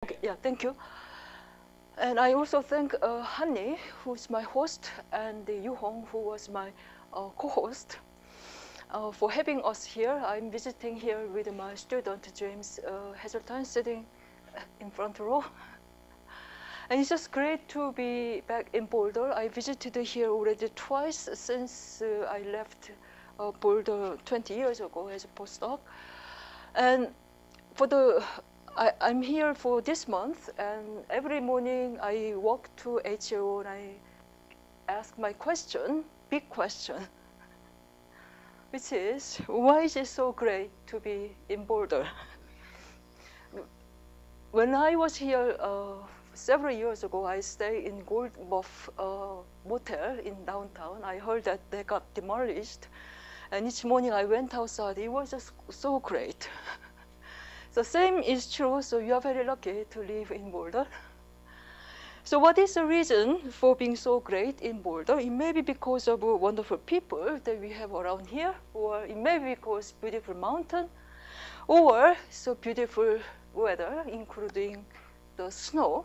Okay, yeah, thank you. And I also thank Hanni, who's my host, and Yu-Hong, who was my co-host, for having us here. I'm visiting here with my student, James Hazelton, sitting in front row. And it's just great to be back in Boulder. I visited here already twice since I left Boulder 20 years ago as a postdoc. And I'm here for this month, and every morning I walk to HAO and I ask my question, big question, which is, why is it so great to be in Boulder? When I was here several years ago, I stayed in Gold Buff motel in downtown. I heard that they got demolished, and each morning I went outside. It was just so great. So same is true, so you are very lucky to live in Boulder. So what is the reason for being so great in Boulder? It may be because of wonderful people that we have around here, or it may be because beautiful mountain, or so beautiful weather, including the snow,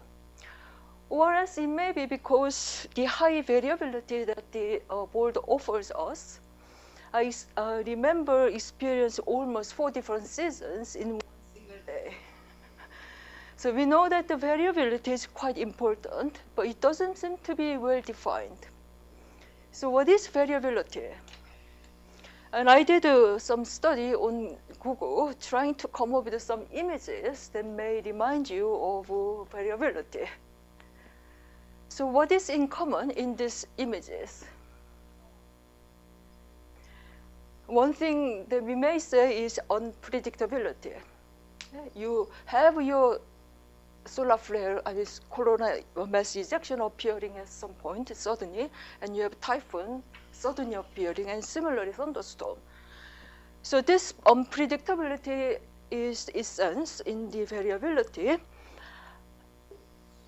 or else it may be because the high variability that the Boulder offers us. I remember experience almost 4 different seasons in day. So we know that the variability is quite important, but it doesn't seem to be well defined. So what is variability? And I did some study on Google trying to come up with some images that may remind you of variability. So what is in common in these images? One thing that we may say is unpredictability. You have your solar flare, this coronal mass ejection appearing at some point suddenly, and you have typhoon suddenly appearing, and similarly thunderstorm. So this unpredictability is essence in the variability.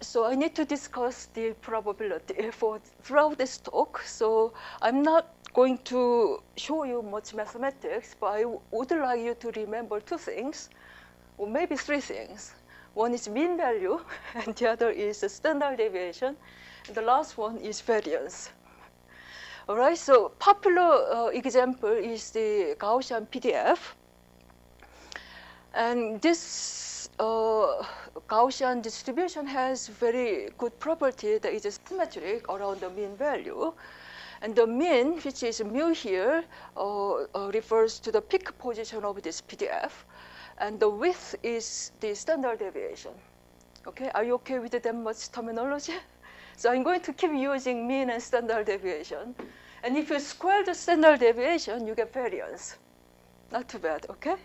So I need to discuss the probability throughout this talk. So I'm not going to show you much mathematics, but I would like you to remember 2 things. Or maybe 3 things. One is mean value, and the other is the standard deviation. And the last one is variance. All right, so popular example is the Gaussian PDF. And this Gaussian distribution has very good property that is symmetric around the mean value. And the mean, which is mu here, refers to the peak position of this PDF. And the width is the standard deviation. Okay, are you okay with that much terminology? So I'm going to keep using mean and standard deviation. And if you square the standard deviation, you get variance. Not too bad, okay?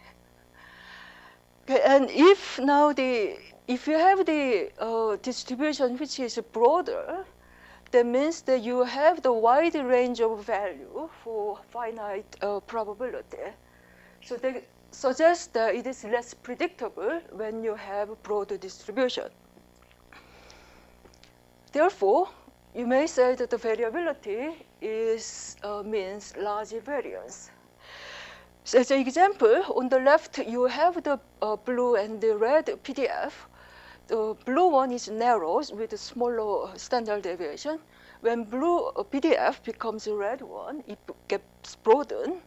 Okay, and if you have the distribution which is broader, that means that you have the wide range of value for finite probability. So they suggest that it is less predictable when you have broader distribution. Therefore, you may say that the variability means large variance. So as an example, on the left, you have the blue and the red PDF. The blue one is narrow with a smaller standard deviation. When blue PDF becomes a red one, it gets broadened,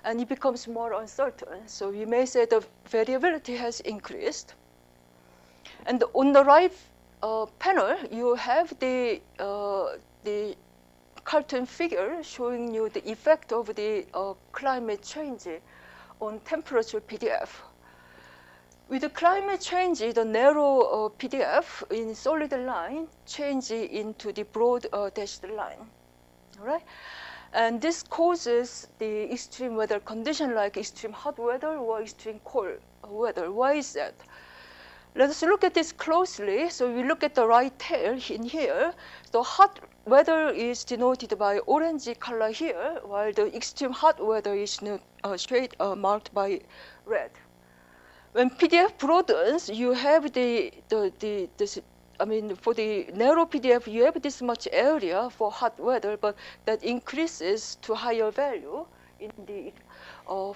and it becomes more uncertain. So we may say the variability has increased. And on the right panel, you have the cartoon figure showing you the effect of the climate change on temperature PDF. With the climate change, the narrow PDF in solid line changes into the broad dashed line. All right? And this causes the extreme weather condition like extreme hot weather or extreme cold weather. Why is that? Let us look at this closely. So we look at the right tail in here. The hot weather is denoted by orange color here, while the extreme hot weather is marked by red. When PDF broadens, you have for the narrow PDF, you have this much area for hot weather, but that increases to higher value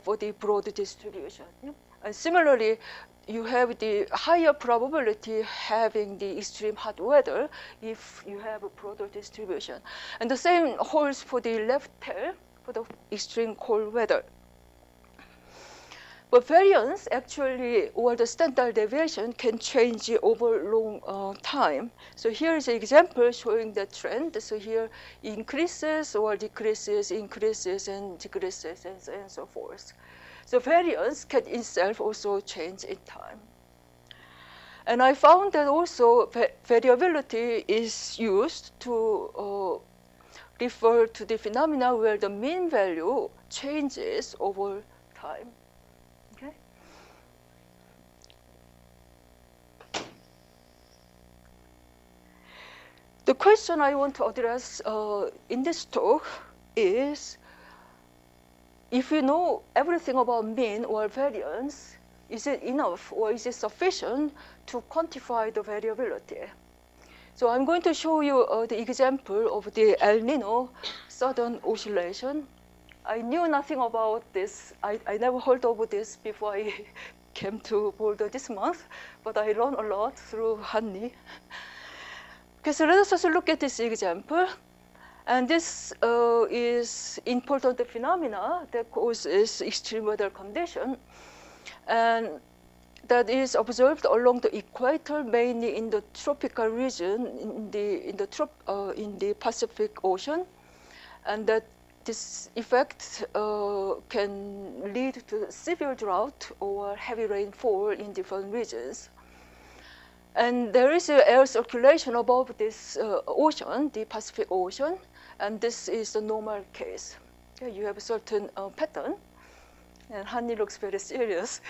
for the broad distribution. And similarly, you have the higher probability having the extreme hot weather if you have a broader distribution. And the same holds for the left tail for the extreme cold weather. But variance actually, or the standard deviation, can change over long time. So here is an example showing the trend. So here increases or decreases, increases and decreases, and so forth. So variance can itself also change in time. And I found that also variability is used to refer to the phenomena where the mean value changes over time. Okay? The question I want to address in this talk is, if you know everything about mean or variance, is it enough or is it sufficient to quantify the variability? So I'm going to show you the example of the El Nino sudden oscillation. I knew nothing about this. I never heard of this before I came to Boulder this month, but I learned a lot through Hanni. Okay, so let us also look at this example. And this is important phenomena that causes extreme weather condition, and that is observed along the equator, mainly in the tropical region in the Pacific Ocean, and that this effect can lead to severe drought or heavy rainfall in different regions. And there is air circulation above this ocean, the Pacific Ocean, and this is the normal case. Okay, you have a certain pattern, and Hanni looks very serious.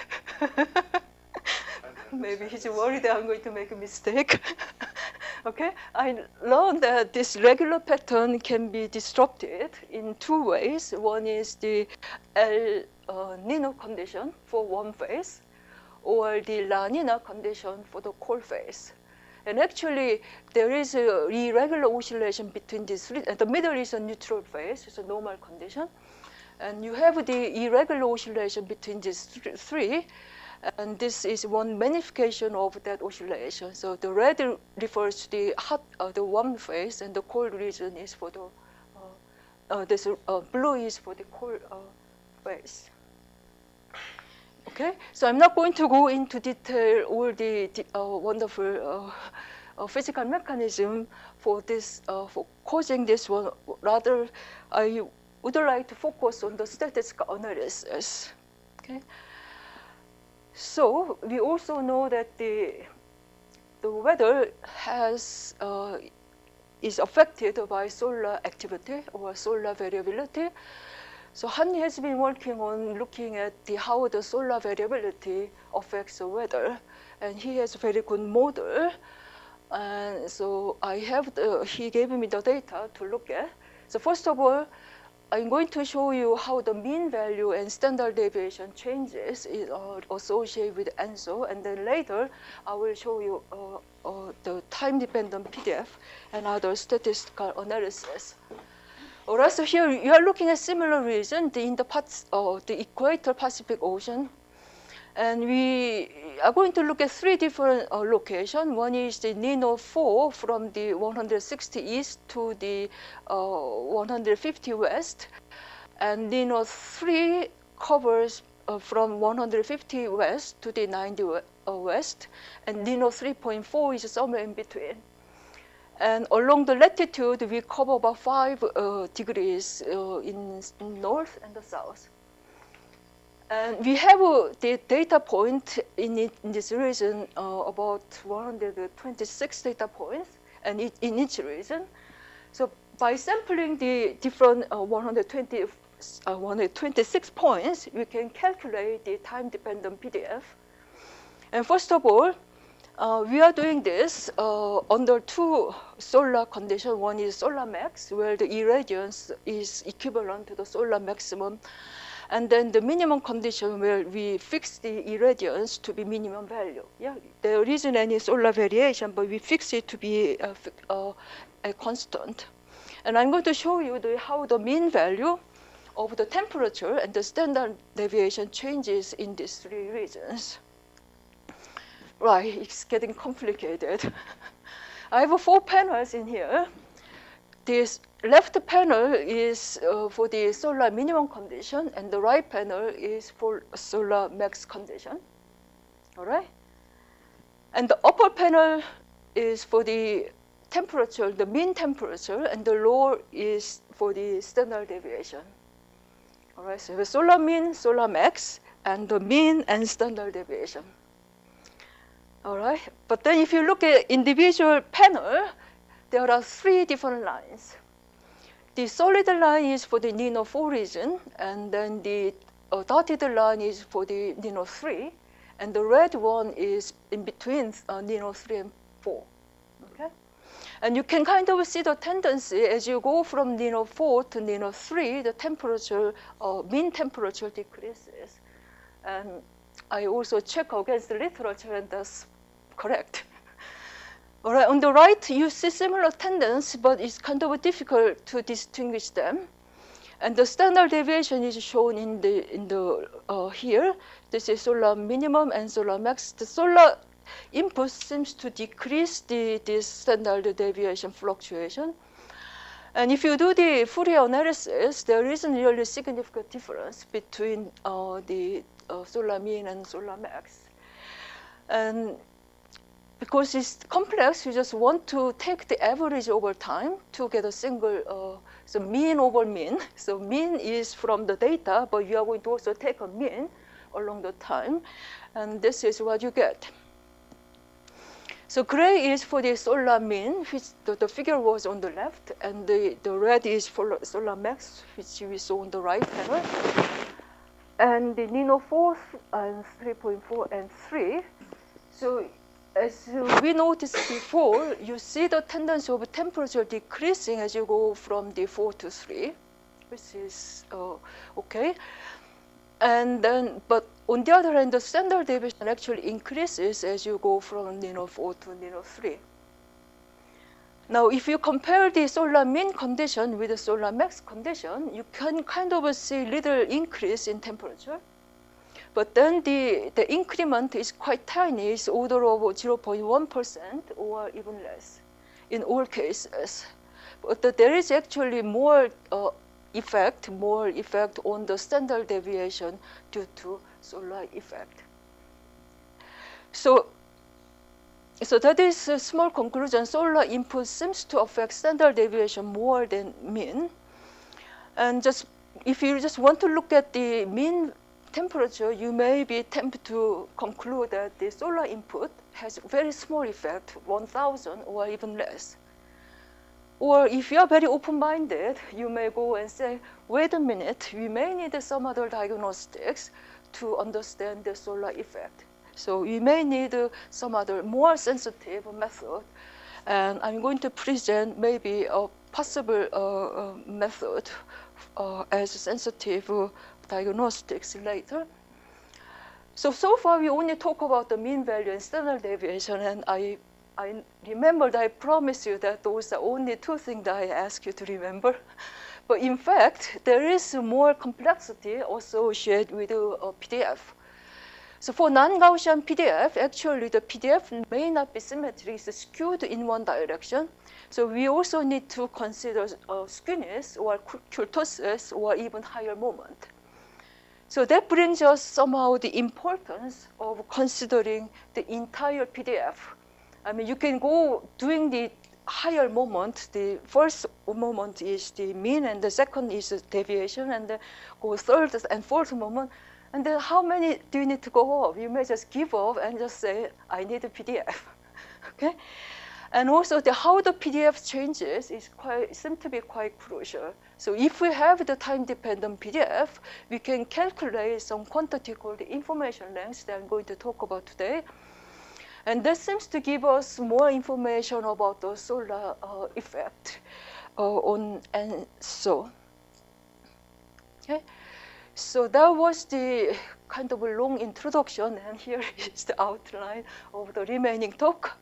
Maybe he's worried that I'm going to make a mistake. Okay, I learned that this regular pattern can be disrupted in two ways. One is the El Nino condition for warm phase, or the La Nina condition for the cold phase. And actually, there is a irregular oscillation between these three, and the middle is a neutral phase, it's a normal condition. And you have the irregular oscillation between these three, and this is one magnification of that oscillation. So the red refers to the the warm phase, and the cold region is for the, blue is for the cold phase. Okay, so I'm not going to go into detail all the wonderful physical mechanism for this, for causing this one. Rather, I would like to focus on the statistical analysis. Okay, so we also know that the weather is affected by solar activity or solar variability. So Hanni has been working on looking at how the solar variability affects the weather, and he has a very good model. And so he gave me the data to look at. So first of all, I'm going to show you how the mean value and standard deviation changes is associated with ENSO, and then later I will show you the time-dependent PDF and other statistical analysis. All right, so here you are looking at similar region in the equator Pacific Ocean. And we are going to look at three different locations. One is the Nino 4 from the 160 east to the 150 west. And Nino 3 covers from 150 west to the 90 west. And Nino 3.4 is somewhere in between. And along the latitude, we cover about 5 degrees in north and the south. And we have the data point in this region, about 126 data points, and in each region. So by sampling the different 126 points, we can calculate the time-dependent PDF. And first of all, we are doing this under two solar conditions. One is solar max, where the irradiance is equivalent to the solar maximum. And then the minimum condition, where we fix the irradiance to be minimum value. Yeah, there isn't any solar variation, but we fix it to be a constant. And I'm going to show you how the mean value of the temperature and the standard deviation changes in these three regions. Right, it's getting complicated. I have 4 panels in here. This left panel is for the solar minimum condition, and the right panel is for solar max condition. All right? And the upper panel is for the temperature, the mean temperature, and the lower is for the standard deviation. All right, so the solar mean, solar max, and the mean and standard deviation. All right, but then if you look at individual panel, there are 3 different lines. The solid line is for the NINO 4 region, and then the dotted line is for the NINO 3, and the red one is in between NINO 3 and 4. Okay? And you can kind of see the tendency as you go from NINO 4 to NINO 3, the temperature, mean temperature decreases. And I also check against the literature, and that's correct. All right, on the right, you see similar tendency, but it's kind of difficult to distinguish them. And the standard deviation is shown in the here. This is solar minimum and solar max. The solar input seems to decrease this standard deviation fluctuation. And if you do the Fourier analysis, there isn't really a significant difference between the solar mean and solar max. And because it's complex, you just want to take the average over time to get a single, so mean over mean. So mean is from the data, but you are going to also take a mean along the time. And this is what you get. So gray is for the solar mean, which the figure was on the left, and the red is for solar max, which we saw on the right panel. And the NINO 4 and 3.4 and 3. So as we noticed before, you see the tendency of temperature decreasing as you go from the 4 to 3, which is okay. And then, but on the other hand, the standard deviation actually increases as you go from NINO 4 to NINO 3. Now, if you compare the solar mean condition with the solar max condition, you can kind of see little increase in temperature. But then the increment is quite tiny. It's order of 0.1% or even less in all cases. But there is actually more effect on the standard deviation due to solar effect. So that is a small conclusion. Solar input seems to affect standard deviation more than mean. And just if you just want to look at the mean temperature, you may be tempted to conclude that the solar input has very small effect, 1,000 or even less. Or if you are very open-minded, you may go and say, wait a minute, we may need some other diagnostics to understand the solar effect. So we may need some other more sensitive method. And I'm going to present maybe a possible method as sensitive diagnostics later. So far we only talk about the mean value and standard deviation, and I remembered I promised you that those are only 2 things that I ask you to remember. But in fact, there is more complexity associated with a PDF. So for non-Gaussian PDF, actually the PDF may not be symmetry, it's skewed in one direction. So we also need to consider skewness or kurtosis or even higher moment. So that brings us somehow the importance of considering the entire PDF. I mean, you can go doing the higher moment. The first moment is the mean, and the second is the deviation, and then go third and fourth moment. And then how many do you need to go up? You may just give up and just say, I need a PDF, okay? And also how the PDF changes seems to be quite crucial. So if we have the time-dependent PDF, we can calculate some quantity called the information length that I'm going to talk about today. And that seems to give us more information about the solar effect and so. Okay. So that was the kind of a long introduction, and here is the outline of the remaining talk.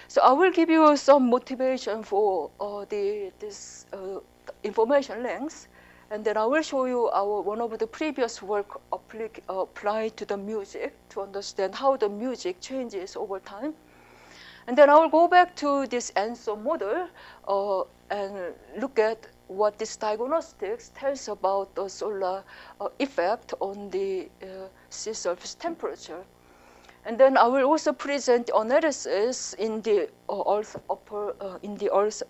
So I will give you some motivation for this information length. And then I will show you one of the previous work applied to the music to understand how the music changes over time. And then I will go back to this ENSO model and look at what this diagnostics tells about the solar effect on the sea surface temperature. And then I will also present analysis in the Earth's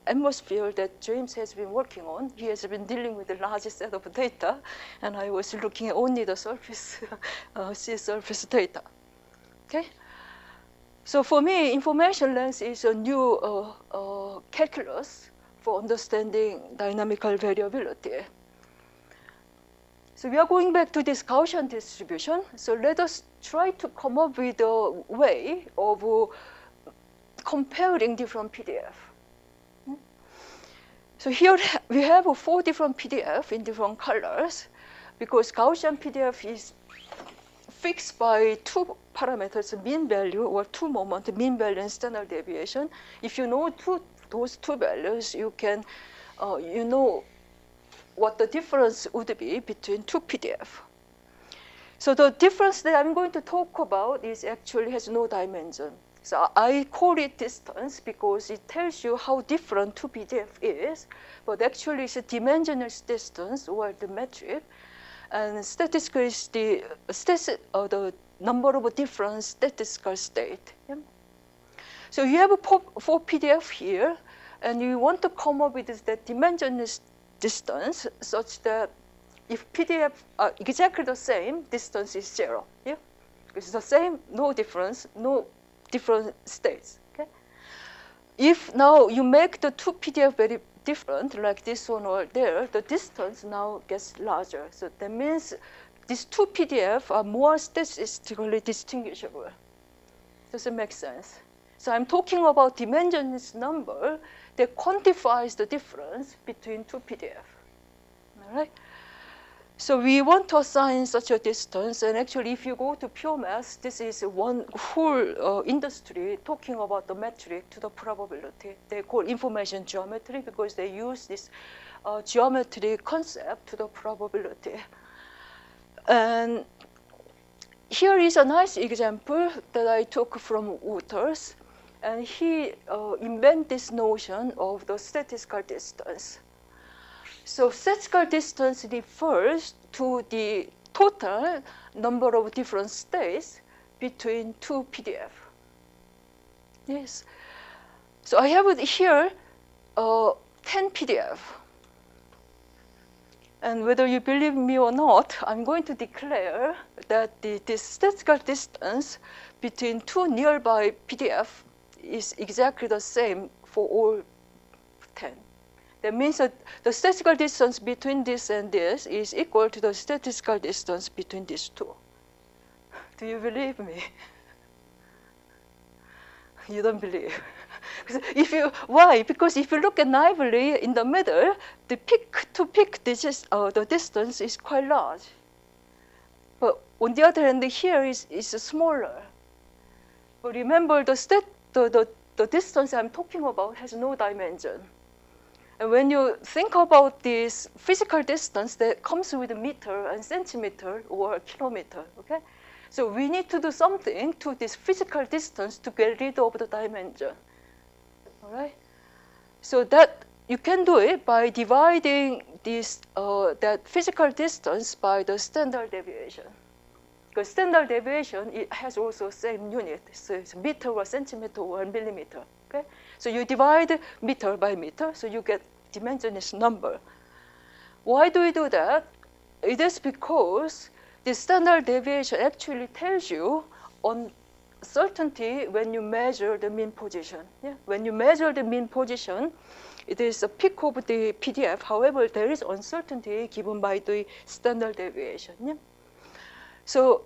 atmosphere that James has been working on. He has been dealing with a large set of data, and I was looking at only the surface, sea surface data. Okay. So for me, information length is a new calculus for understanding dynamical variability. So we are going back to this Gaussian distribution. So let us try to come up with a way of comparing different PDF. So here we have 4 different PDF in different colors, because Gaussian PDF is fixed by 2 parameters, mean value or 2 moment, mean value and standard deviation. If you know those 2 values, you can, you know what the difference would be between 2 PDF. So the difference that I'm going to talk about is actually has no dimension. So I call it distance because it tells you how different 2 PDF is, but actually it's a dimensionless distance or the metric. And statistical is the number of different statistical state. Yeah? So you have 4 PDF here, and you want to come up with that dimensionless distance such that if PDF are exactly the same, distance is 0. Yeah? It's the same, no difference, no different states. Okay? If now you make the 2 PDF very different, like this one or there, the distance now gets larger. So that means these 2 PDF are more statistically distinguishable. Does it make sense? So I'm talking about dimensionless number that quantifies the difference between 2 PDF. All right? So we want to assign such a distance, and actually if you go to pure math, this is one whole industry talking about the metric to the probability. They call information geometry because they use this geometry concept to the probability. And here is a nice example that I took from Wouters, and he invented this notion of the statistical distance. So statistical distance refers to the total number of different states between 2 PDF. Yes. So I have here 10 PDF. And whether you believe me or not, I'm going to declare that this statistical distance between 2 nearby PDF is exactly the same for all 10. That means that the statistical distance between this and this is equal to the statistical distance between these 2. Do you believe me? You don't believe. Why? Because if you look at naively in the middle, the peak to peak the distance is quite large. But on the other hand, here is smaller. But remember, the distance I'm talking about has no dimension. And when you think about this physical distance that comes with a meter and centimeter or kilometer, okay? So we need to do something to this physical distance to get rid of the dimension, all right? So that you can do it by dividing this that physical distance by the standard deviation. Because standard deviation, it has also same unit, so it's meter or centimeter or millimeter, okay? So you divide meter by meter, so you get dimensionless number. Why do we do that? It is because the standard deviation actually tells you on certainty when you measure the mean position. Yeah? When you measure the mean position, it is a peak of the PDF. However, there is uncertainty given by the standard deviation. Yeah? So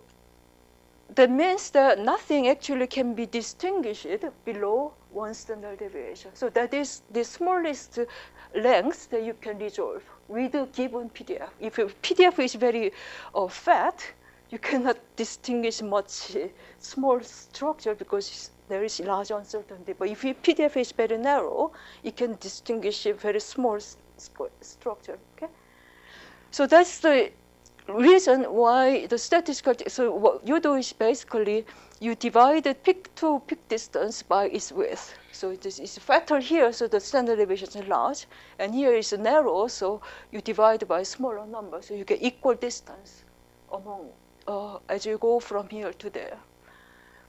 that means that nothing actually can be distinguished below 1 standard deviation. So that is the smallest length that you can resolve with a given PDF. If your PDF is very fat, you cannot distinguish much small structure because there is large uncertainty. But if your PDF is very narrow, you can distinguish a very small structure. Okay? So that's the reason why the statistical, so what you do is basically you divide the peak to peak distance by its width. So it is a factor here, so the standard deviation is large, and here is narrow, so you divide by a smaller number, so you get equal distance among as you go from here to there.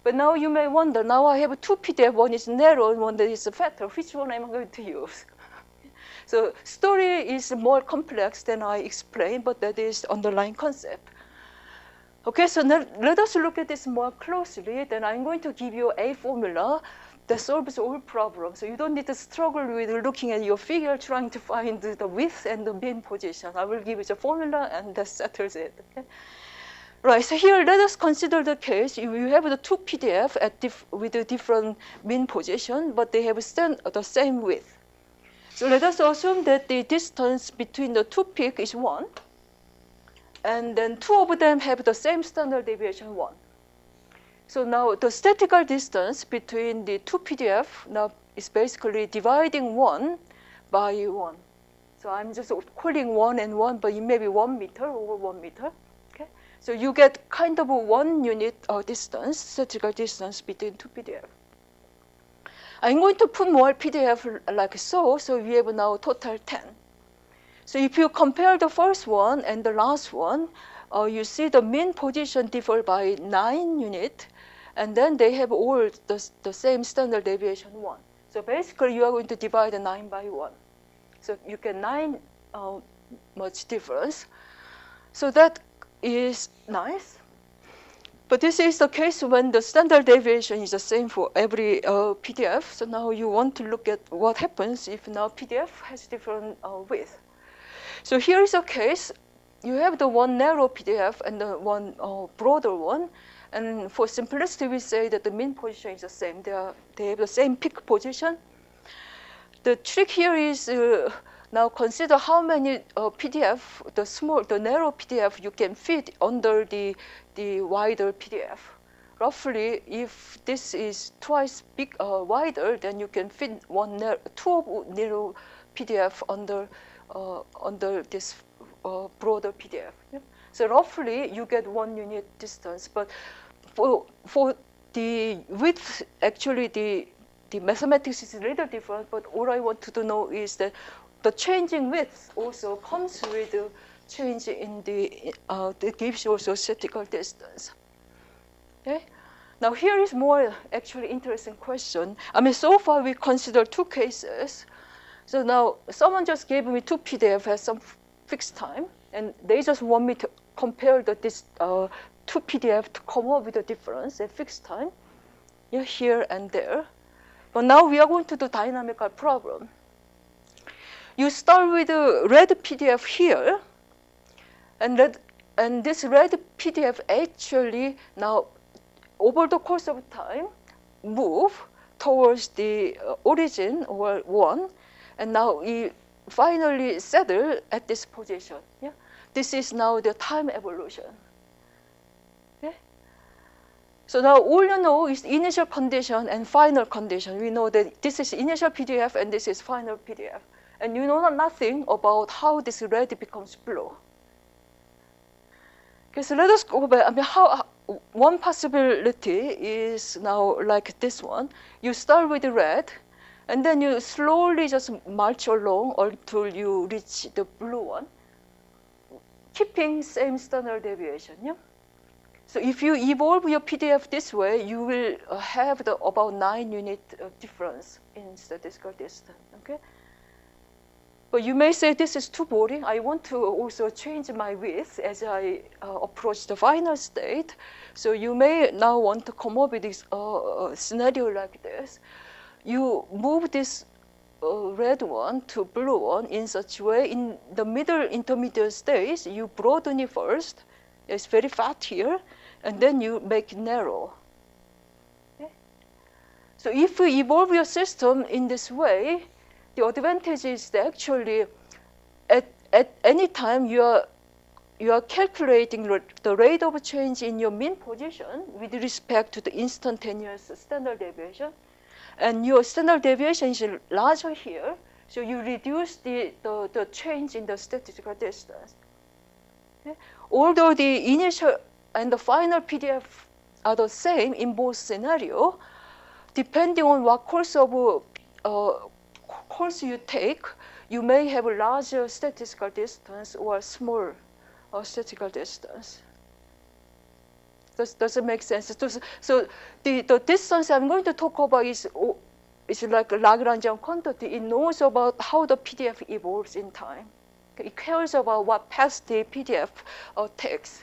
But now you may wonder, now I have two PDF, one is narrow and one that is a factor, which one am I going to use? So story is more complex than I explained, but that is the underlying concept. Okay, so now let us look at this more closely. Then I'm going to give you a formula that solves all problems. So you don't need to struggle with looking at your figure, trying to find the width and the mean position. I will give you the formula, and that settles it. Okay? Right, so here let us consider the case. You have the two PDF with a different mean position, but they have the same width. So let us assume that the distance between the two peaks is 1, and then two of them have the same standard deviation 1. So now the statistical distance between the two PDF now is basically dividing 1 by 1. So I'm just calling 1 and 1, but it may be 1 meter over 1 meter. Okay? So you get kind of a 1 unit distance, statistical distance between two PDF. I'm going to put more PDF like so, so we have now total 10. So if you compare the first one and the last one, you see the mean position differ by 9 units, and then they have all the same standard deviation 1. So basically, you are going to divide the 9 by 1. So you get 9 much difference. So that is nice. But this is the case when the standard deviation is the same for every PDF. So now you want to look at what happens if now PDF has different width. So here is a case. You have the one narrow PDF and the one broader one. And for simplicity, we say that the mean position is the same. They have the same peak position. The trick here is now consider how many PDF, the narrow PDF you can fit under the wider PDF. Roughly, if this is twice wider, then you can fit two narrow PDF under this broader PDF. Yeah? So roughly, you get 1 unit distance. But for the width, actually the mathematics is a little different. But all I want to know is that the changing width also comes with a change in that gives you also statistical distance. Okay? Now here is more actually interesting question. I mean, so far we consider two cases. So now someone just gave me two PDF at some fixed time, and they just want me to compare this two PDF to come up with a difference at fixed time, yeah, here and there. But now we are going to do dynamical problem. You start with a red PDF here, and this red PDF actually now, over the course of time, move towards the origin or 1, and now we finally settle at this position. Yeah? This is now the time evolution. Okay? So now all you know is initial condition and final condition. We know that this is initial PDF and this is final PDF. And you know nothing about how this red becomes blue. Okay, so let us go back. I mean, one possibility is now like this one. You start with the red, and then you slowly just march along until you reach the blue one, keeping same standard deviation. Yeah? So if you evolve your PDF this way, you will have about 9 unit difference in statistical distance. Okay? But you may say this is too boring. I want to also change my width as I approach the final state. So you may now want to come up with this scenario like this. You move this red one to blue one in such a way. In the middle intermediate stage, you broaden it first. It's very fat here, and then you make it narrow. Okay? So if you evolve your system in this way, the advantage is that actually at any time you are calculating the rate of change in your mean position with respect to the instantaneous standard deviation. And your standard deviation is larger here, so you reduce the change in the statistical distance. Okay? Although the initial and the final PDF are the same in both scenarios, depending on what course you take, you may have a larger statistical distance or small statistical distance. Does it make sense? So the distance I'm going to talk about is like a Lagrangian quantity. It knows about how the PDF evolves in time. It cares about what path the PDF takes.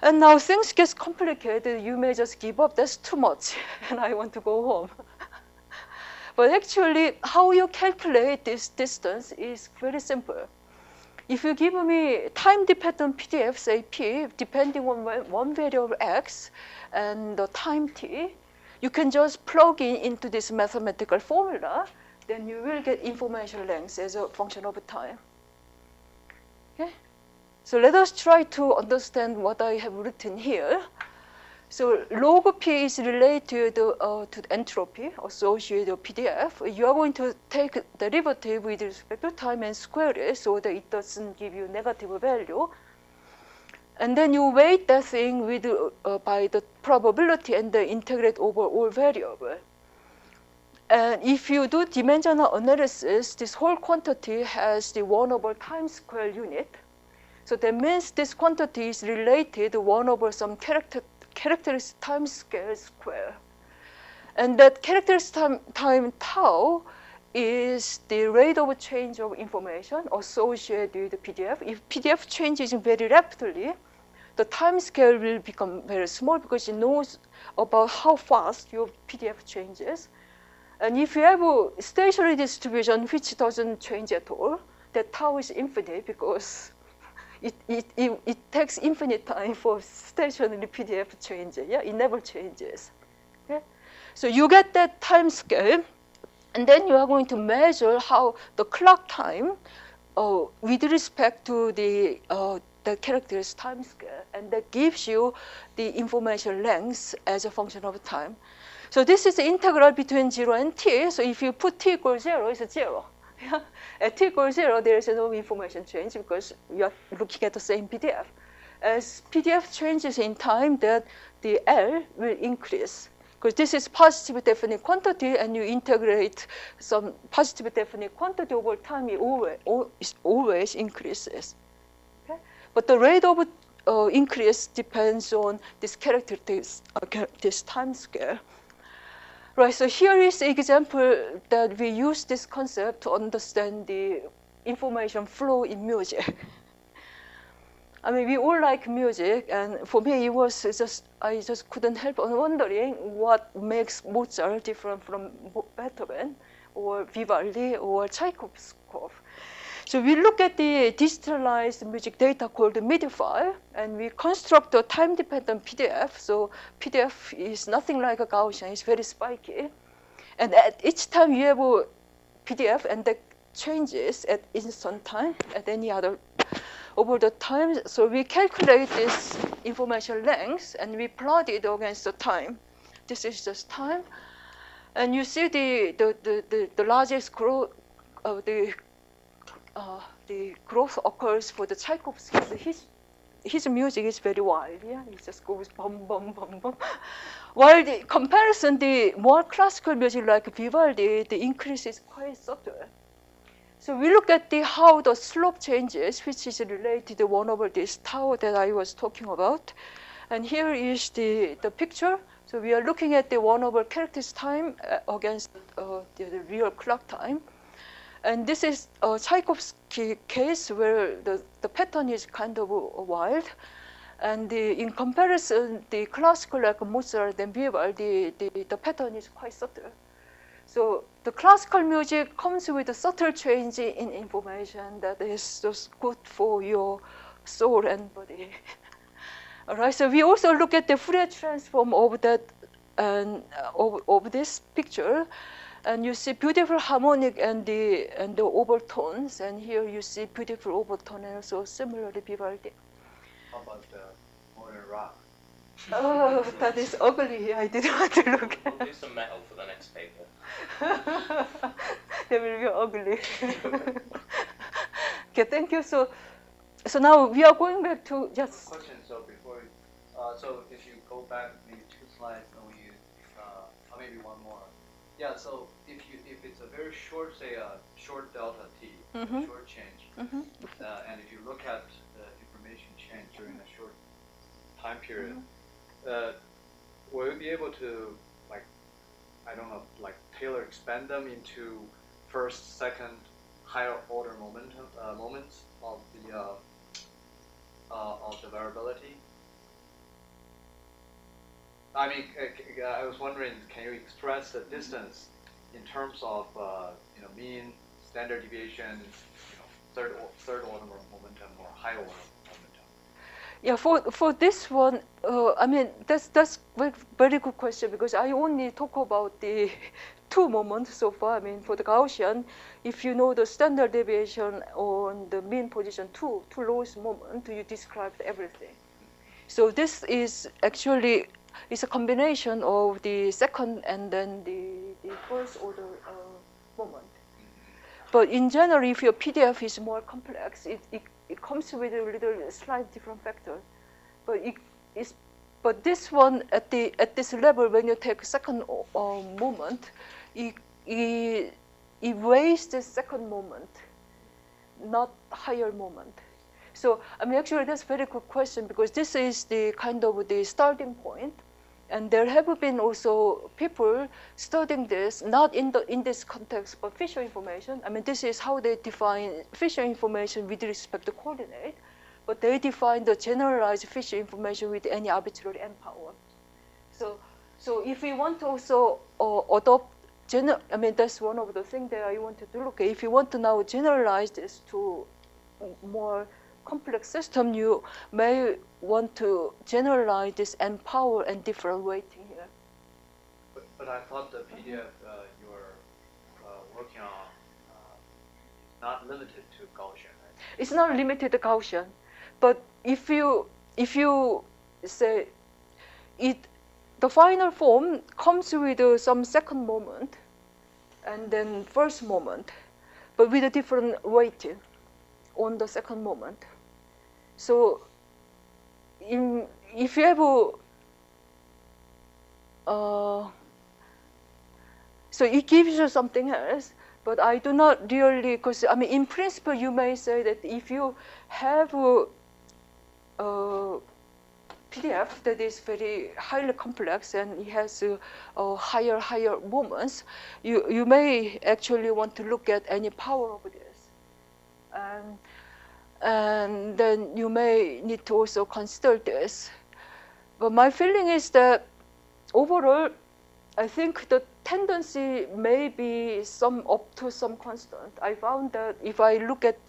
And now things get complicated. You may just give up. That's too much, and I want to go home. But actually, how you calculate this distance is very simple. If you give me time-dependent PDF, say P, depending on one variable x and the time t, you can just plug into this mathematical formula, then you will get information length as a function of time. Okay? So let us try to understand what I have written here. So log P is related to entropy associated with PDF. You are going to take derivative with respect to time and square it so that it doesn't give you negative value. And then you weight that thing with by the probability and then integrate over all variables. And if you do dimensional analysis, this whole quantity has the 1 over time square unit. So that means this quantity is related to 1 over some characteristic time scale square. And that characteristic time tau is the rate of change of information associated with the PDF. If PDF changes very rapidly, the time scale will become very small because it knows about how fast your PDF changes. And if you have a stationary distribution which doesn't change at all, that tau is infinite because it takes infinite time for stationary PDF change. Yeah, it never changes. Okay? So you get that time scale, and then you are going to measure how the clock time with respect to the characteristic time scale, and that gives you the information length as a function of time. So this is the integral between 0 and t. So if you put t equals 0, it's 0. Yeah. At t equals 0, there is no information change because you are looking at the same PDF. As PDF changes in time, that the L will increase because this is positive definite quantity, and you integrate some positive definite quantity over time, it always increases. Okay? But the rate of increase depends on this this time scale. Right, so here is the example that we use this concept to understand the information flow in music. I mean, we all like music, and for me, it was I just couldn't help on wondering what makes Mozart different from Beethoven, or Vivaldi, or Tchaikovsky. So we look at the digitalized music data called the MIDI file, and we construct a time-dependent PDF. So PDF is nothing like a Gaussian, it's very spiky. And at each time you have a PDF, and that changes at instant time, at any other over the time. So we calculate this information length, and we plot it against the time. This is just time. And you see the largest growth of the growth occurs for the Tchaikovsky. His music is very wild. Yeah, it just goes bum bum bum bum. While the comparison, the more classical music like Vivaldi, the increase is quite subtle. So we look at how the slope changes, which is related to 1 over this tau that I was talking about. And here is the picture. So we are looking at the 1 over characteristic time against the real clock time. And this is a Tchaikovsky case where the pattern is kind of wild. And in comparison, the classical like Mozart and Vivaldi, the pattern is quite subtle. So the classical music comes with a subtle change in information that is just good for your soul and body. All right, so we also look at the Fourier transform of that and of this picture. And you see beautiful harmonic and the overtones, and here you see beautiful overtone, and also similarly Vivaldi. How about the modern rock? Oh, that is ugly. I didn't want to look at. We'll do some metal for the next paper. They will be ugly. Okay, thank you. So So now we are going back to yes. Question. So before, so if you go back maybe 2 slides, and we, or maybe one more. Yeah. So if it's a very short, say short delta t, Mhm. short change, Mhm. and if you look at the information change during a short time period, will you be able to, like, I don't know, like expand them into first, second, higher order moments of the variability? I mean, I was wondering, can you express the distance in terms of mean, standard deviation, third order momentum or higher order momentum? Yeah, for this one, I mean that's very good question because I only talk about the 2 moments so far. I mean for the Gaussian, if you know the standard deviation on the mean position 2 lowest moment, you described everything. So this is actually it's a combination of the second and then the first order moment. But in general, if your PDF is more complex, it comes with a little slight different factor. But but this one at this level, when you take second moment, it weighs the second moment, not higher moment. So I mean, actually, that's a very good question because this is the kind of the starting point, and there have been also people studying this, not in this context, but Fisher information. I mean, this is how they define Fisher information with respect to coordinate, but they define the generalized Fisher information with any arbitrary n power. So if we want to also adopt I mean, that's one of the things that I wanted to look at. If you want to now generalize this to more complex system, you may want to generalize this n power and different weighting here. But I thought the PDF you were working on is not limited to Gaussian, right? It's not limited to Gaussian, but if you say it, the final form comes with some second moment and then first moment, but with a different weighting on the second moment. So if you have so it gives you something else, but I do not really, because I mean, in principle, you may say that if you have a PDF that is very highly complex and it has higher moments, you may actually want to look at any power of this. And then you may need to also consider this. But my feeling is that overall, I think the tendency may be up to some constant. I found that if I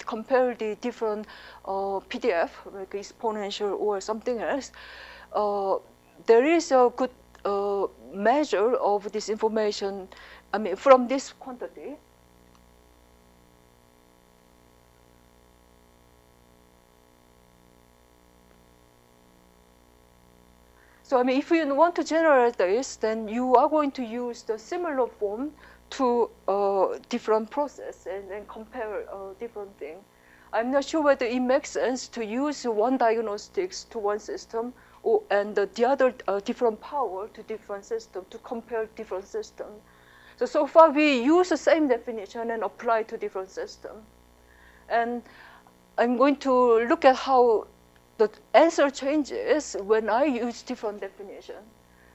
compare the different PDF, like exponential or something else, there is a good measure of this information, I mean, from this quantity. So I mean, if you want to generate this, then you are going to use the similar form to different process and then compare different things. I'm not sure whether it makes sense to use one diagnostics to one system and the other different power to different system to compare different systems. So far we use the same definition and apply to different systems. And I'm going to look at how the answer changes when I use different definition.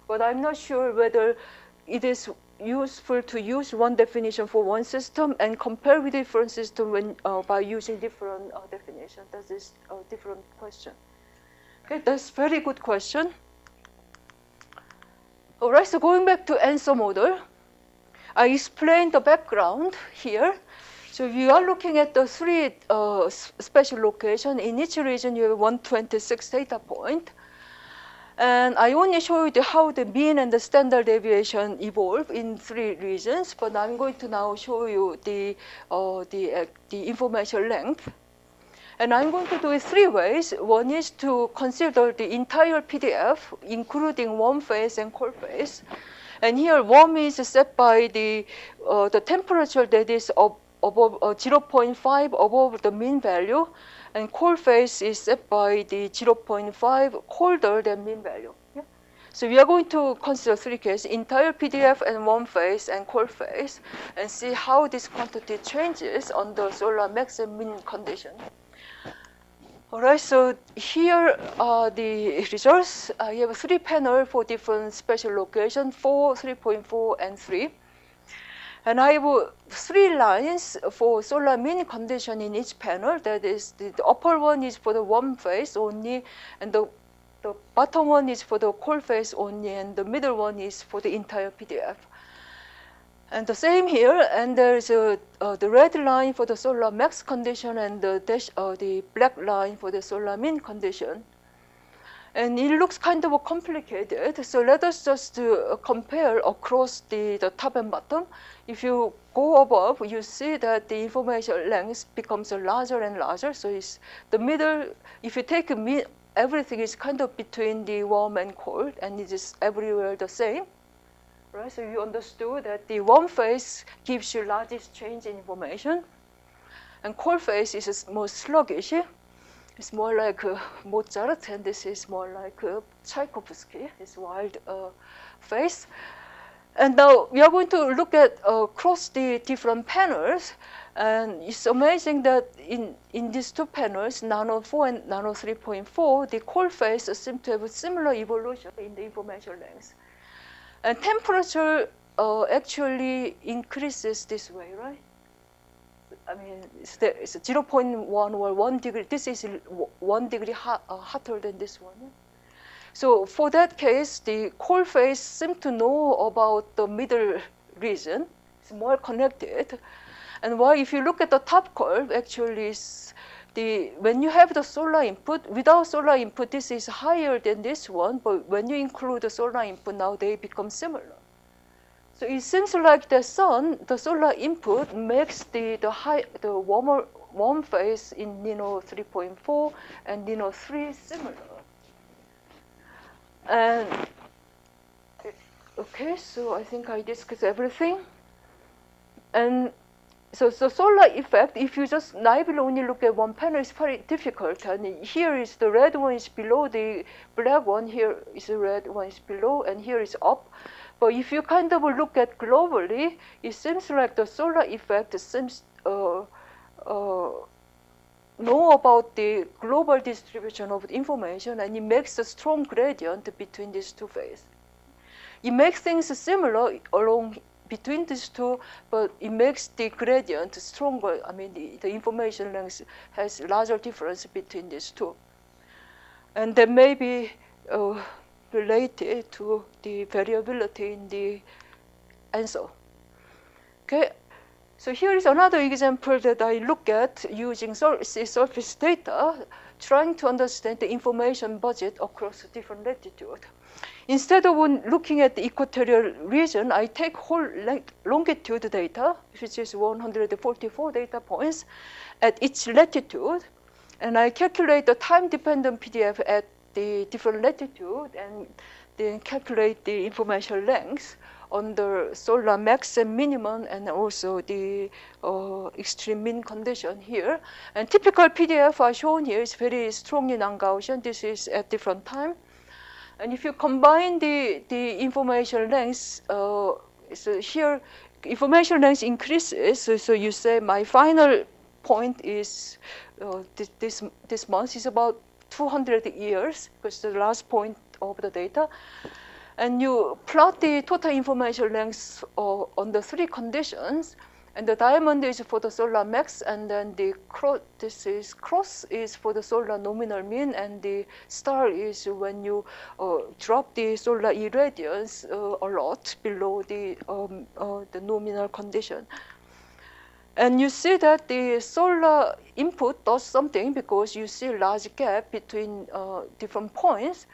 But I'm not sure whether it is useful to use one definition for one system and compare with different system by using different definition. That is a different question. Okay, that's a very good question. All right, so going back to answer model, I explained the background here. So you are looking at the 3 special locations. In each region, you have 126 data points. And I only showed you how the mean and the standard deviation evolve in 3 regions, but I'm going to now show you the information length. And I'm going to do it 3 ways. One is to consider the entire PDF, including warm phase and cold phase. And here, warm is set by the temperature that is above 0.5 above the mean value, and cold phase is set by the 0.5 colder than mean value. Yeah? So we are going to consider three cases: entire PDF and warm phase and cold phase, and see how this quantity changes under solar max and min condition. All right, so here are the results. I have 3 panels for different spatial locations, 4, 3.4, and 3. And I have 3 lines for solar min condition in each panel. That is, the upper one is for the warm phase only, and the bottom one is for the cold phase only, and the middle one is for the entire PDF. And the same here, and there's the red line for the solar max condition and the black line for the solar min condition. And it looks kind of complicated, so let us just compare across the top and bottom. If you go above, you see that the information length becomes larger and larger, so it's the middle. If you take everything is kind of between the warm and cold, and it is everywhere the same. Right, so you understood that the warm phase gives you largest change in information, and cold phase is more sluggish. It's more like Mozart, and this is more like Tchaikovsky, this wild phase. And now we are going to look at across the different panels, and it's amazing that in these 2 panels, nano 4 and nano 3.4, the cold phase seem to have a similar evolution in the information length. And temperature actually increases this way, right? I mean, it's 0.1 or 1 degree. This is 1 degree hotter than this one. So for that case, the cold phase seems to know about the middle region. It's more connected. And while if you look at the top curve, actually, when you have the solar input, without solar input, this is higher than this one, but when you include the solar input, now they become similar. So it seems like the solar input makes the warm phase in Nino 3.4 and Nino 3 similar. And okay, so I think I discussed everything. And so solar effect, if you just naively only look at one panel, it's very difficult. And here is the red one is below the black one, here is the red one is below, and here is up. But if you kind of look at globally, it seems like the solar effect seems know about the global distribution of the information, and it makes a strong gradient between these 2 phases. It makes things similar along between these 2, but it makes the gradient stronger. I mean, the information length has larger difference between these 2. And that may be related to the variability in the answer. Okay, so here is another example that I look at using surface data, trying to understand the information budget across different latitude. Instead of looking at the equatorial region, I take whole longitude data, which is 144 data points at each latitude, and I calculate the time-dependent PDF at the different latitude, and then calculate the information length under solar max and minimum, and also the extreme min condition here. And typical PDF are shown here is very strongly non-Gaussian. This is at different time. And if you combine the information length, so here information length increases. So you say my final point is this month is about 200 years, because the last point of the data. And you plot the total information length on the 3 conditions. And the diamond is for the solar max, and then the cross is for the solar nominal mean, and the star is when you drop the solar irradiance a lot below the nominal condition. And you see that the solar input does something, because you see a large gap between different points.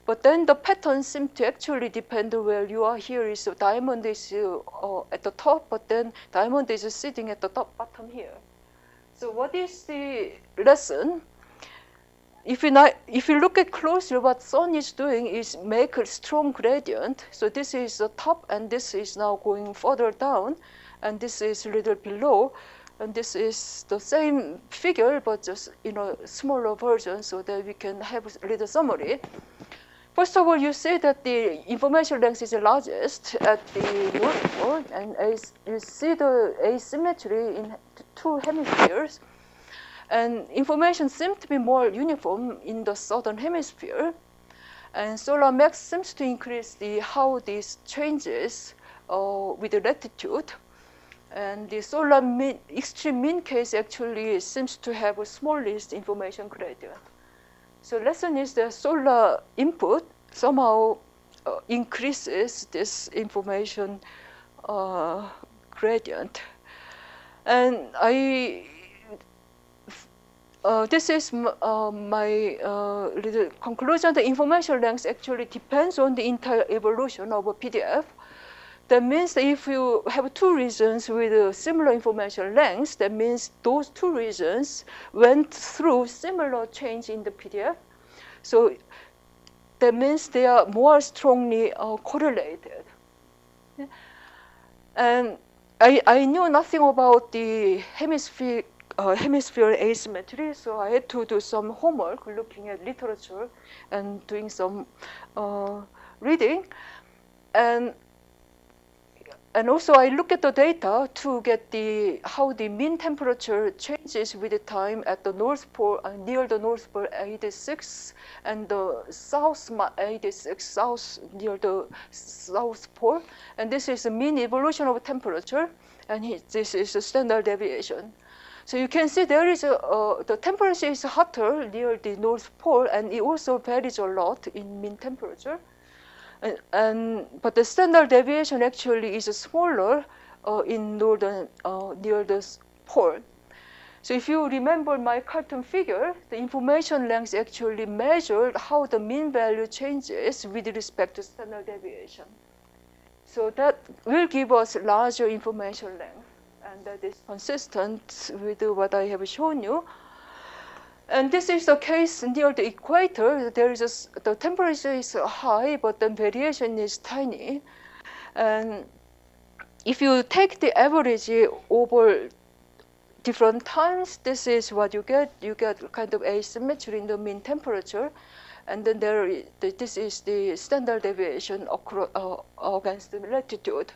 But then the pattern seems to actually depend on where you are. Here is diamond is at the top, but then diamond is sitting at the bottom here. So what is the lesson? If you look at closely, what sun is doing is make a strong gradient. So this is the top, and this is now going further down, and this is a little below. And this is the same figure, but just in a smaller version so that we can have a little summary. First of all, you see that the information length is the largest at the North Pole, and you see the asymmetry in two hemispheres. And information seems to be more uniform in the southern hemisphere. And solar max seems to increase how this changes with the latitude. And the solar extreme mean case actually seems to have a smallest information gradient. So lesson is that solar input somehow increases this information gradient. And this is my little conclusion. The information length actually depends on the entire evolution of a PDF. That means that if you have two regions with a similar information length, that means those two regions went through similar change in the PDF. So that means they are more strongly correlated. And I knew nothing about the hemisphere asymmetry, so I had to do some homework looking at literature and doing some reading. And also I look at the data to get how the mean temperature changes with the time at the North Pole, near the North Pole 86, and the South 86, south near the South Pole. And this is the mean evolution of temperature, and this is the standard deviation. So you can see there is the temperature is hotter near the North Pole, and it also varies a lot in mean temperature. But the standard deviation actually is smaller in northern near the pole. So if you remember my cartoon figure, the information length actually measured how the mean value changes with respect to standard deviation. So that will give us larger information length, and that is consistent with what I have shown you. And this is the case near the equator. The temperature is high, but the variation is tiny. And if you take the average over different times, this is what you get. You get kind of asymmetry in the mean temperature. And then this is the standard deviation against the latitude.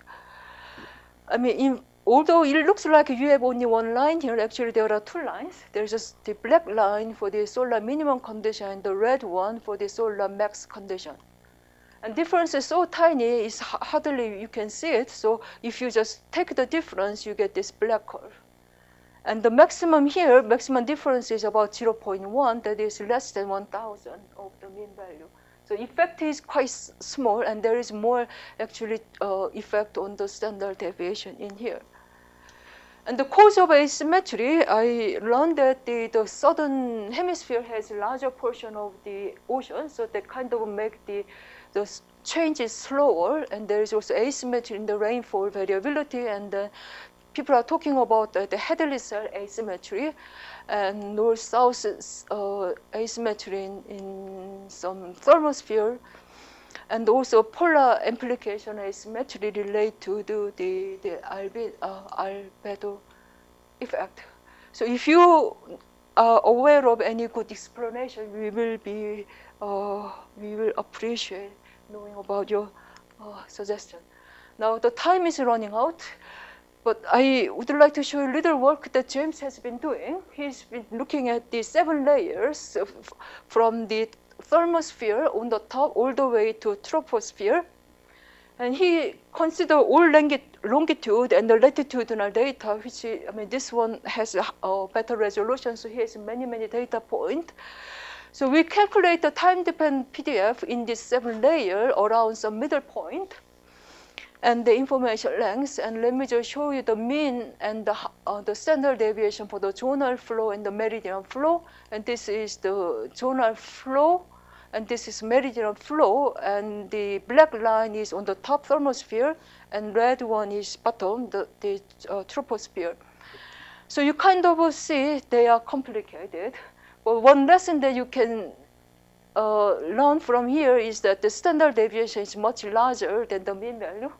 I mean, although it looks like you have only one line here, actually there are two lines. There's just the black line for the solar minimum condition and the red one for the solar max condition. And difference is so tiny, it's hardly you can see it. So if you just take the difference, you get this black curve. And the maximum here, maximum difference is about 0.1, that is less than 1,000 of the mean value. So effect is quite small, and there is more actually effect on the standard deviation in here. And the cause of asymmetry, I learned that the southern hemisphere has a larger portion of the ocean, so they kind of make the changes slower, and there is also asymmetry in the rainfall variability, and people are talking about the Hadley cell asymmetry and north-south asymmetry in some thermosphere, and also polar amplification asymmetry related to the albedo effect. So if you are aware of any good explanation, we will appreciate knowing about your suggestion. Now the time is running out, but I would like to show you a little work that James has been doing. He's been looking at the 7 layers from the thermosphere on the top all the way to troposphere. And he considered all longitude and the latitudinal data, which, I mean, this one has a better resolution, so he has many, many data points. So we calculate the time-dependent PDF in this 7 layer around some middle point and the information length. And let me just show you the mean and the standard deviation for the zonal flow and the meridional flow. And this is the zonal flow, and this is meridional flow, and the black line is on the top thermosphere, and red one is bottom, the troposphere. So you kind of see they are complicated. But one lesson that you can learn from here is that the standard deviation is much larger than the mean value.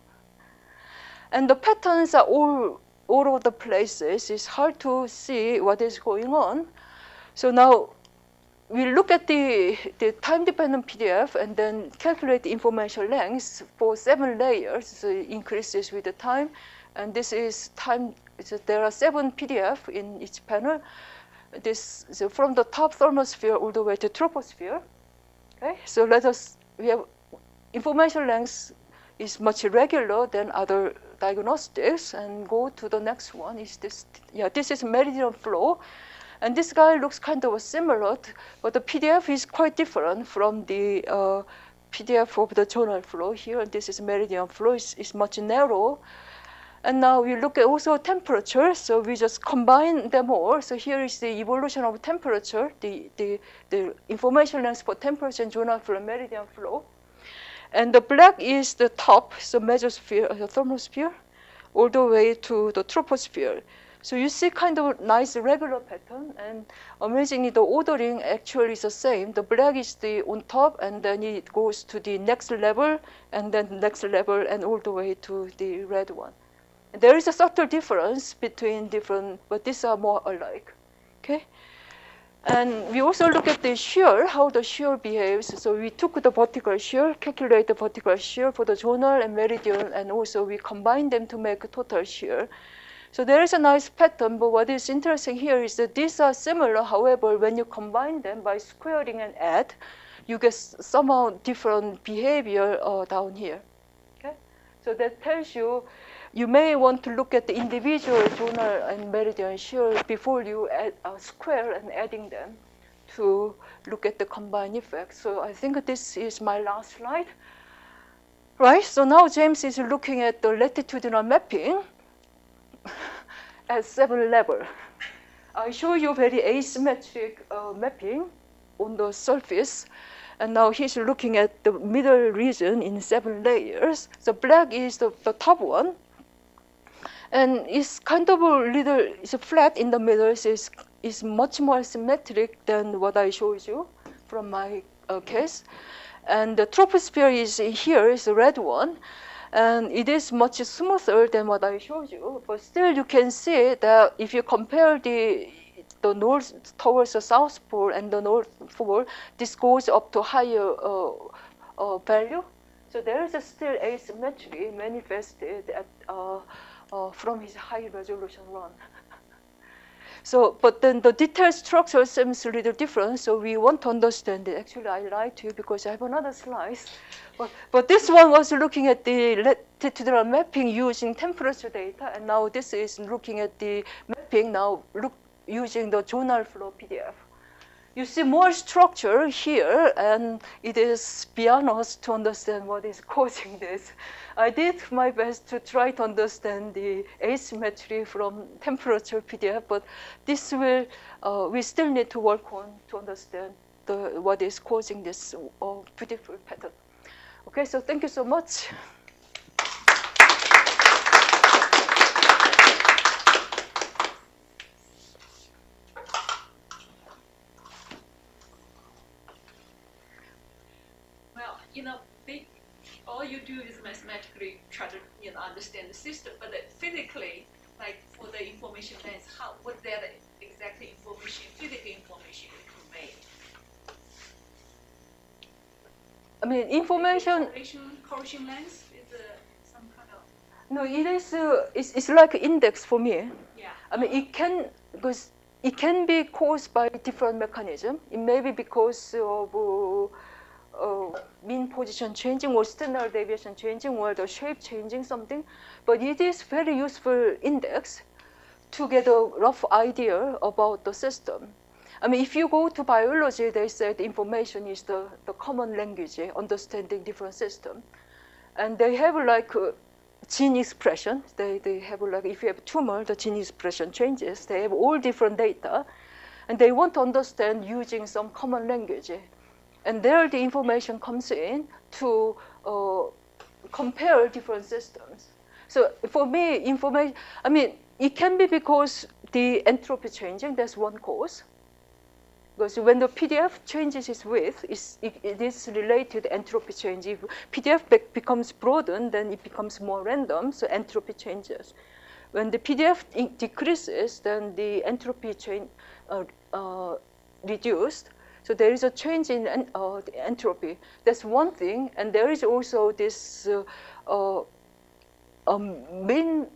And the patterns are all all over the places. It's hard to see what is going on. So now we look at the time-dependent PDF and then calculate the information length for 7 layers. So it increases with the time. And this is time. So there are 7 PDF in each panel. This so from the top thermosphere all the way to troposphere. Okay, so we have information length is much regular than other diagnostics, and go to the next one. Is this? Yeah, this is meridian flow, and this guy looks kind of similar, but the PDF is quite different from the PDF of the zonal flow here. And this is meridian flow. It's much narrow. And now we look at also temperature, so we just combine them all. So here is the evolution of temperature, the information length for temperature and zonal flow and meridian flow. And the black is the top, so mesosphere, the thermosphere, all the way to the troposphere. So you see kind of nice regular pattern, and amazingly the ordering actually is the same. The black is the on top, and then it goes to the next level, and then next level, and all the way to the red one. There is a subtle difference between different, but these are more alike, okay? And we also look at the shear, how the shear behaves. So we took the vertical shear, calculate the vertical shear for the zonal and meridian, and also we combine them to make a total shear. So there is a nice pattern, but what is interesting here is that these are similar. However, when you combine them by squaring and add, you get somehow different behavior down here, okay? So that tells you, you may want to look at the individual zonal and meridian shear before you add square and adding them to look at the combined effect. So I think this is my last slide. Right, so now James is looking at the latitudinal mapping at 7 levels. I show you very asymmetric mapping on the surface. And now he's looking at the middle region in 7 layers. So black is the top one. And it's kind of a little, it's flat in the middle, so it's much more symmetric than what I showed you from my case. And the troposphere is here, is the red one. And it is much smoother than what I showed you. But still you can see that if you compare the north towards the south pole and the north pole, this goes up to higher value. So there is still asymmetry manifested at from his high resolution run. So, but then the detailed structure seems a little different, so we want to understand it. Actually, I lied to you because I have another slide. But this one was looking at the latitudinal mapping using temperature data, and now this is looking at the mapping now using the zonal flow PDF. You see more structure here, and it is beyond us to understand what is causing this. I did my best to try to understand the asymmetry from temperature PDF, but this will, we still need to work on to understand what is causing this beautiful pattern. Okay, so thank you so much. Well, all you do is mathematically try to understand the system, but physically, like for the information length, what that exactly information, physical information you made? I mean, information. Correlation length is some kind of. No, it is. It's like an index for me. Yeah. I mean, because it can be caused by different mechanism. It may be because of mean position changing or standard deviation changing or the shape changing something, but it is very useful index to get a rough idea about the system. I mean, if you go to biology, they say the information is the common language, understanding different systems. And they have like gene expression. They have like, if you have tumor, the gene expression changes. They have all different data. And they want to understand using some common language. And there the information comes in to compare different systems. So for me, information, I mean, it can be because the entropy changing, that's one cause. Because when the PDF changes its width, it is related to entropy change. If PDF becomes broadened, then it becomes more random, so entropy changes. when the PDF decreases, then the entropy change reduced. So there is a change in the entropy. That's one thing. And there is also this mean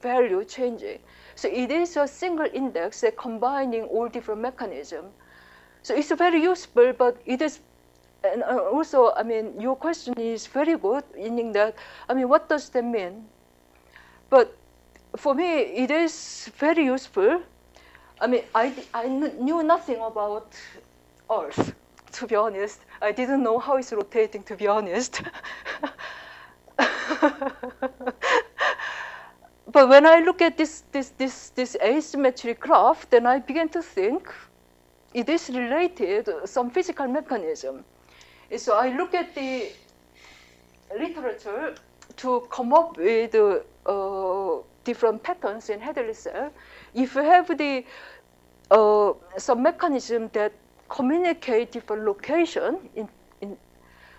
value changing. So it is a single index that combining all different mechanisms. So it's very useful, but it is, and also, I mean, your question is very good, meaning that, I mean, what does that mean? But for me, it is very useful. I mean, I knew nothing about Earth, to be honest. I didn't know how it's rotating, to be honest. But when I look at this asymmetry graph, then I began to think it is related to some physical mechanism. So I look at the literature to come up with different patterns in Hadley cell. If you have the some mechanism that communicate different location,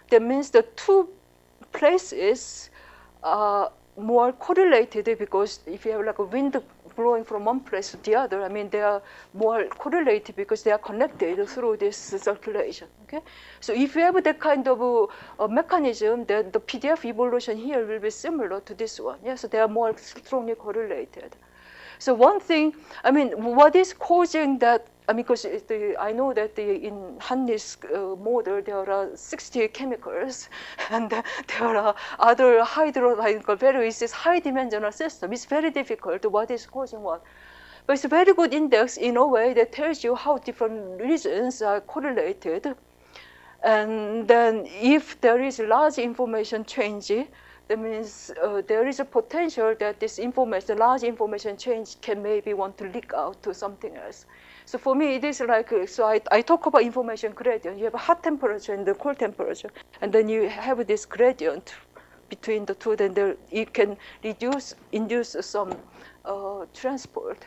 that means the two places are more correlated, because if you have like a wind blowing from one place to the other, I mean, they are more correlated because they are connected through this circulation, okay? So if you have that kind of a mechanism, then the PDF evolution here will be similar to this one. Yeah, so they are more strongly correlated. So one thing, I mean, what is causing that? I mean, because I know that in Hanli's model, there are 60 chemicals, and there are other hydrodynamical values. It's high-dimensional system. It's very difficult what is causing what. But it's a very good index in a way that tells you how different regions are correlated. And then if there is large information change, that means there is a potential that this information, large information change, can maybe want to leak out to something else. So for me, it is like, so I talk about information gradient. You have a hot temperature and the cold temperature, and then you have this gradient between the two, then there, you can induce some transport.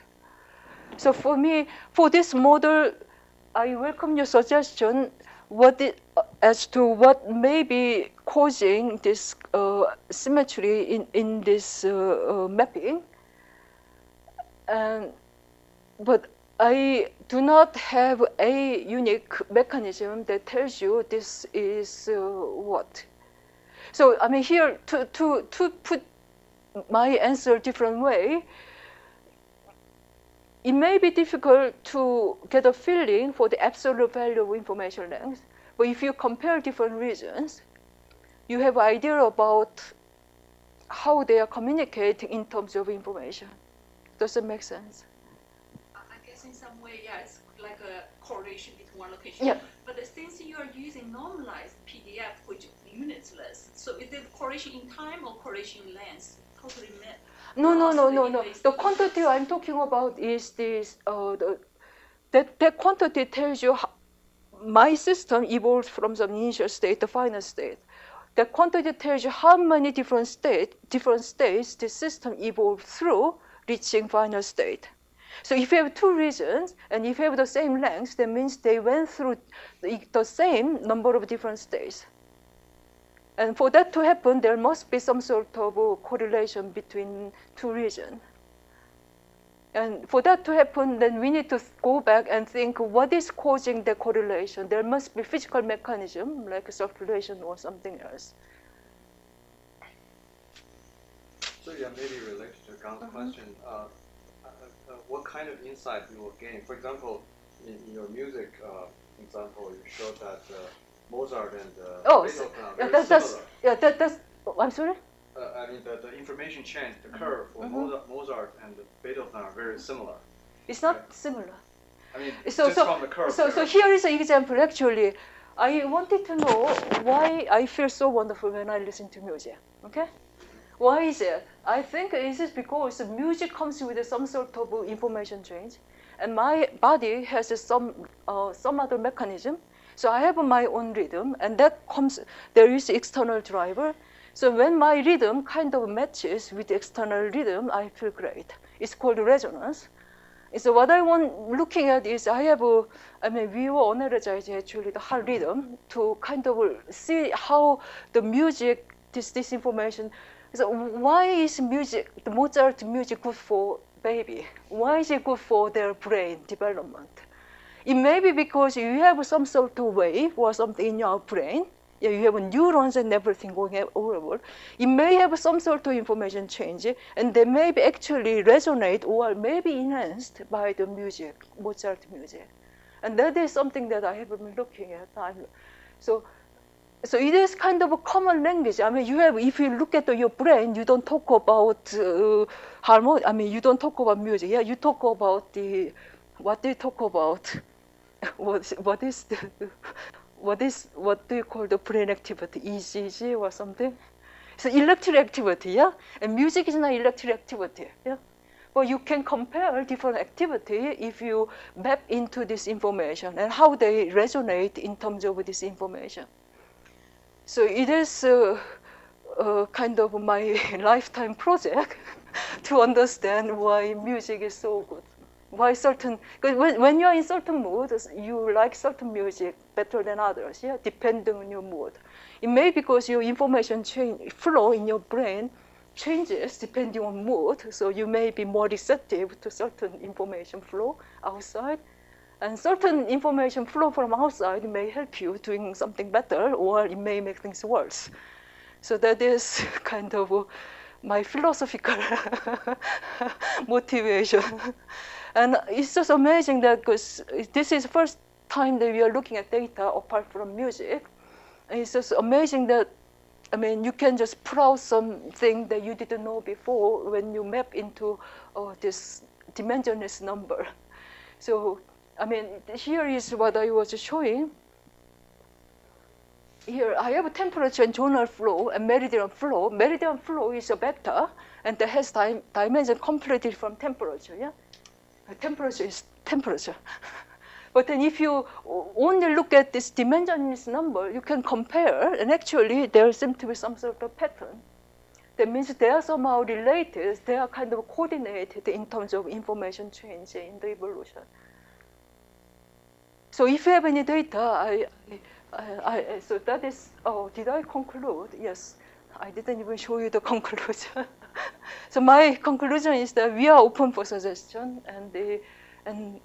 So for me, for this model, I welcome your suggestion as to what may be causing this symmetry in this mapping. But I do not have a unique mechanism that tells you this is what. So I mean, here to put my answer a different way, it may be difficult to get a feeling for the absolute value of information length. But if you compare different regions, you have an idea about how they are communicating in terms of information. Does it make sense? I guess in some way, yeah, it's like a correlation between one location. Yeah. But since you are using normalized PDF, which is unitless, so is it correlation in time or correlation in length? Totally met. No. The quantity I'm talking about is this. That quantity tells you how my system evolved from the initial state to final state. The quantity tells you how many different states the system evolved through, reaching final state. So if you have two regions and if you have the same length, that means they went through the same number of different states. And for that to happen, there must be some sort of correlation between two regions. And for that to happen, then we need to go back and think what is causing the correlation. There must be physical mechanism like circulation or something else. So yeah, maybe related to Gang's question, what kind of insight you will gain? For example, in your music example, you showed that Mozart and Beethoven are very similar. I'm sorry? I mean, the information change, the curve for Mozart and Beethoven are very similar. It's not similar. I mean, So from the curve. So here is an example. Actually, I wanted to know why I feel so wonderful when I listen to music. Okay, why is it? I think it is because music comes with some sort of information change, and my body has some other mechanism. So I have my own rhythm, and that comes. There is external driver. So when my rhythm kind of matches with the external rhythm, I feel great. It's called resonance. So what I want looking at is we will energize actually the whole rhythm to kind of see how the music, this information. So why is music, the Mozart music, good for baby? Why is it good for their brain development? It may be because you have some sort of wave or something in your brain. Yeah, you have neurons and everything going all over. It may have some sort of information change, and they may be actually resonate or maybe enhanced by the music, Mozart music. And that is something that I have been looking at. So it is kind of a common language. I mean, if you look at your brain, you don't talk about harmony. I mean, you don't talk about music. Yeah, you talk about what do you talk about? What do you call the brain activity? ECG or something? So electric activity, yeah? And music is not electric activity, yeah? Well, you can compare different activity if you map into this information and how they resonate in terms of this information. So it is kind of my lifetime project to understand why music is so good. Why certain, because when you're in certain moods, you like certain music better than others, yeah, depending on your mood. It may be because your information flow in your brain changes depending on mood, so you may be more receptive to certain information flow outside. And certain information flow from outside may help you doing something better, or it may make things worse. So that is kind of my philosophical motivation. And it's just amazing that because this is the first time that we are looking at data apart from music. And it's just amazing that, I mean, you can just pull out something that you didn't know before when you map into this dimensionless number. So, I mean, here is what I was showing. Here I have a temperature and zonal flow and meridian flow. Meridian flow is a vector, and that has dimension completely from temperature, yeah? Temperature is temperature. But then if you only look at this dimensionless number, you can compare, and actually there seems to be some sort of pattern. That means they are somehow related, they are kind of coordinated in terms of information change in the evolution. So if you have any data, so that is, did I conclude? Yes, I didn't even show you the conclusion. So my conclusion is that we are open for suggestion and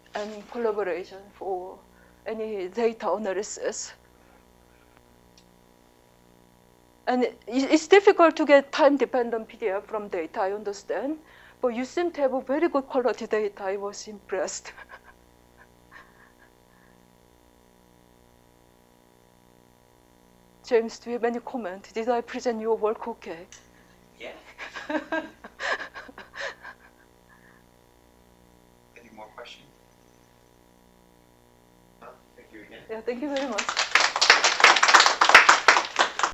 collaboration for any data analysis. And it's difficult to get time-dependent PDF from data, I understand, but you seem to have a very good quality data. I was impressed. James, do you have any comment? Did I present your work okay? Yeah. Any more questions? Thank you again. Yeah, thank you very much.